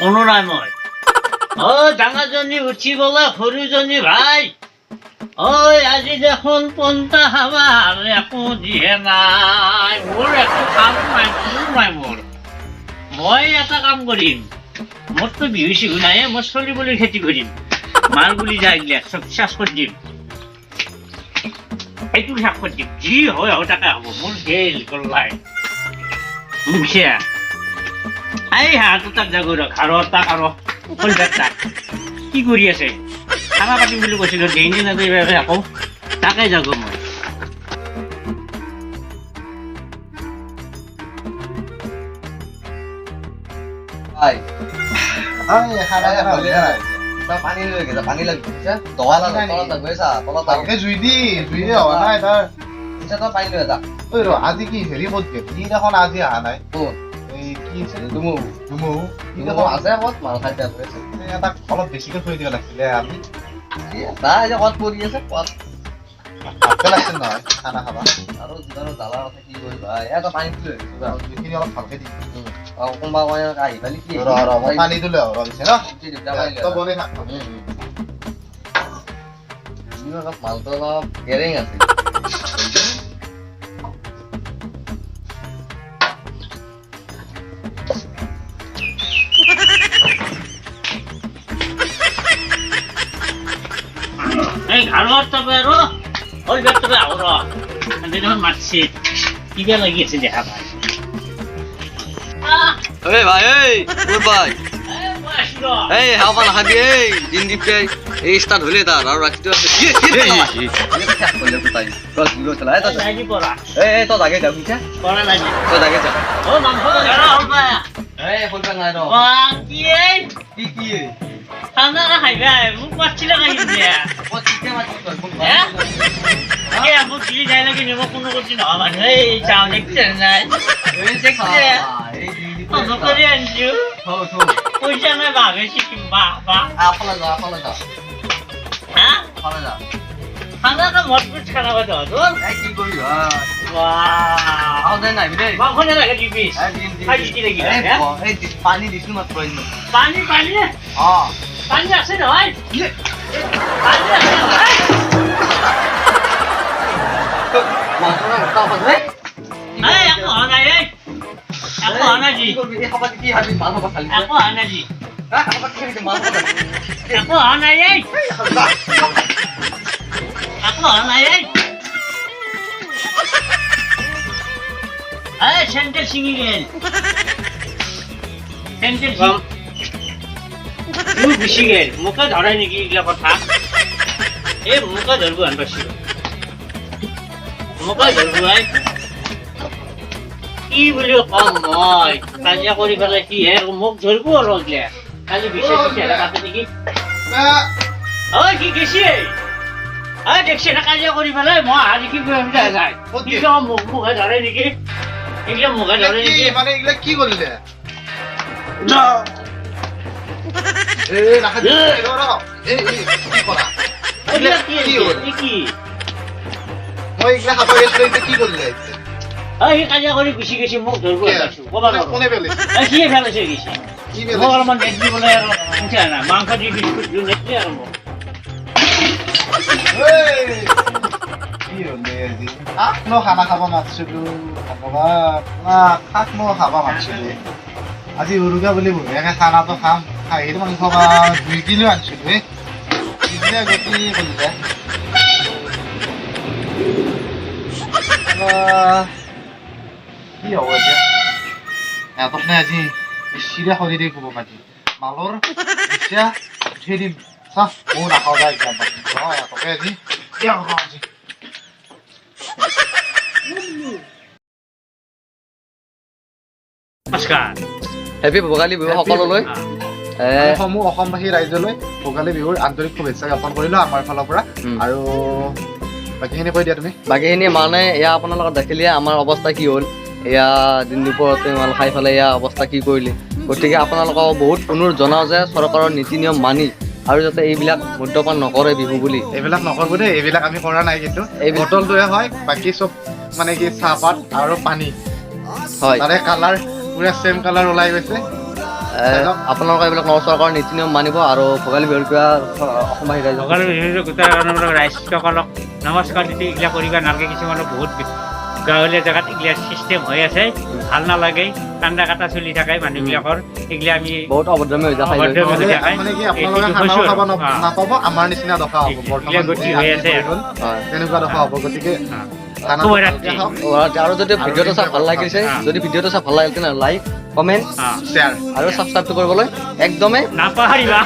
কোনো নাই মই ডাঙৰজনী উঠি গ'লে সৰুজনী ভাই ঐ আজি দেখোন পন্তা খাবা একো দিয়ে নাই মোৰ একো কাম নাই মোৰ মই এটা কাম কৰিম মোৰতো বিহু চিহু নাই মই চলিবলৈ খেতি কৰিম মাল বুলি যাই দিলে চব চেছ কৰি দিম এইটো শেষ কৰি দিম যি হয় তাকে হ'ব মোৰ গেল গল্লাই মুখিয়া এই হাঁহটো তাক জাগো ৰ আৰু তাক আৰু তাক কি কৰি আছে খানা পাতিম বুলি কৈছিলো দেইনি নাযায় আকৌ তাকে জাগো মই পানী লৈ গৈছে পানী লাগিছে দৱালা তলত গৈছা তলত তাকে জুই দি হোৱা নাই তাৰ পিছত তই পানী লৈ যা ঐ ৰ আজি কি হেৰি ক'ত গেল ই দেখোন আজি অহা নাই এই কি ডুমু ই দেখোন আছে ক'ত মাল খাই দিয়া আছে তাক অলপ বেছিকৈ থৈ দিব লাগিছিলে আমি নাই যে ক'ত পৰি আছে ক'ত ভালকে লাগিছে নহয় খানা খাবা আৰু যিমান জ্বালা আছে কি কৰিবা এটা পানী লৈ জুইখিনি অলপ ভালকে দি কোনোবা আহি পালি কি পানীটো লৈ আহ দিছে ন বনাই থাক অলপ মালটো অলপ গেৰেং আছে এই ঘৰত তবে আৰু ওই তবে আহ দেখোন মারছে কিবা লাগি আছে দেখা ভাই এই ভাই এই তোর ভাই এই হাওয়া না খাবি এই দিন দিপে এই স্টার্ট হলে তার আর রাখতে আছে কি বলে তো তাই বস গুলো চলা এটা লাগি পড়া এই তো দাগে যাও কিছা পড়া লাগি তো দাগে যা ও মাংস ধরা হবা এই বলবা না র কি খানা খাইবা মুখ পাচ্ছিল খাইম দিয়া ও চিকে মাছ তোর কোন কে আমু কি যাই লাগি নেব কোনো করছি না মানে এই চাও দেখছ না এই দেখছে এই অন্য করে আনছো থো পয়সা না ভাবে শিখিম বাবা আপলা যা হ্যাঁ আপলা যা খানা না মজবুত খানা বাদ তো এই কি করি বাহ আও দেন নাই রে মাখনে লাগে দিবি খাই দিতে লাগি এই পানি দিছ না প্রয়োজন পানি হ্যাঁ পানি আছে না ভাই পানি আছে না ভাই মাছরা কাপড় রে এই আপু আনাই জি করবি এই খাবার কি হাবি মাছ খাবার খালি আপু আনাই জি খাবার কি খাবি মাছ খাবার আপু আনাই এই সেন্টার সিঙ্গি গেল সেন্টার সিঙ্গি বেশি গেল মুখে ধরাই নাকি এগুলা কথা এই মুখে ধরবো আনবাসি মুখে ধরবো ভাই কি বুলি কম মই কাজিয়া কৰি পেলাই কি হে মোক ধৰবো আৰু গিলা কালি বিশেষ কাটে নেকি ঐ কি গেছি দেখছে না কাজিয়া কৰি পেলাই মই আজি কি কৰিম যায় মুখে ধৰে নেকি এগুলা মুখে ধরে নাকি মানে এগুলা কি করলে এই রাখা দি এই কি করা এগুলা কি মই এগুলা খাবা গেছলে কি করলে এই কাজিয়া কৰি গুছি গেছি মোক ধৰবো আছো কবা না কোনে পেলেছে কি ফেলেছে গেছি কি মোক পেলেছে অলপমান দেখি বলে আৰু উঠা না মাংস দি বিস্কুট দিও নেকি আৰু মোক এই কি হলে আজি আপনো খানা খাবা মাতছিলো ভগৱান না খাকনো খাবা মাতছিলো আজি উৰুকা বুলি বঢ়িয়াকে খানাটো খাম খাহীৰ মাংস 2 কিলো আনিছিলো কিনে গতি কৰিলে কি হ'ব এতিয়া এহঁতক নে আজি চিৰা খৰি দি ক'ব মাতি মালৰ ইচ্ছা উঠি দিম চাহ ময়ো নাখাওঁ যায় একদম এহঁতকে আজি খাওঁ আজি নমস্কাৰ হেপী ভোগালী বিহু সকলোলৈ সমূহ অসমবাসী ৰাইজলৈ ভোগালী বিহুৰ আন্তৰিক শুভেচ্ছা জ্ঞাপন কৰিলো আমাৰ ফালৰ পৰা আৰু বাকীখিনি কৈ দিয়া তুমি বাকীখিনি মানে এয়া আপোনালোকক দেখিলে আমাৰ অৱস্থা কি হ'ল এয়া দিন দুপৰতে মাল খাই পেলাই এয়া অৱস্থা কি কৰিলে গতিকে আপোনালোকক বহুত অনুৰোধ জনাওঁ যে চৰকাৰৰ নীতি নিয়ম মানি আৰু যাতে এইবিলাক মদ্যপান নকৰে বিহু বুলি এইবিলাক নকৰিব দেই এইবিলাক আমি কৰা নাই কিন্তু এই বটলটোৱে হয় বাকী চব মানে কি চাহপাত আৰু পানী হয় তাৰে কালাৰ পুৰা চেম কালাৰ ওলাই গৈছে আপোনালোকে এইবিলাক নমস্কাৰ নীতি নিয়ম মানিব আৰু ভোগালী বিহুৰ কিবা অসমবাসী ৰাইজক ভোগালী বিহুৰ গোটেই ৰাইজসকলক নমস্কাৰ দিতে এইগিলা কৰিবা নালাগে। কিছুমানৰ বহুত গাঁৱলীয়া জেগাত এইগিলা চিষ্টেম হৈ আছে, ভাল নালাগে। কান্দা কাটা চলি থাকে মানুহবিলাকৰ, এইগিলা আমি বহুত অভদ্ৰামী হৈ যায় মানে কি আপোনালোকে খানাও খাব নাপাব, আমাৰ নিচিনা দশা হ'ব বৰ্তমান গতি হৈ আছে আৰু তেনেকুৱা দশা হ'ব। গতিকে আৰু যদি ভিডিঅ'টো চাই ভাল লাগিছে, যদি ভিডিঅ'টো চাই ভাল লাগিল তেনেহ'লে লাইক, কমেণ্ট, শ্বেয়াৰ আৰু ছাবস্ক্ৰাইবটো কৰিবলৈ একদমেই নাপাহৰিবা।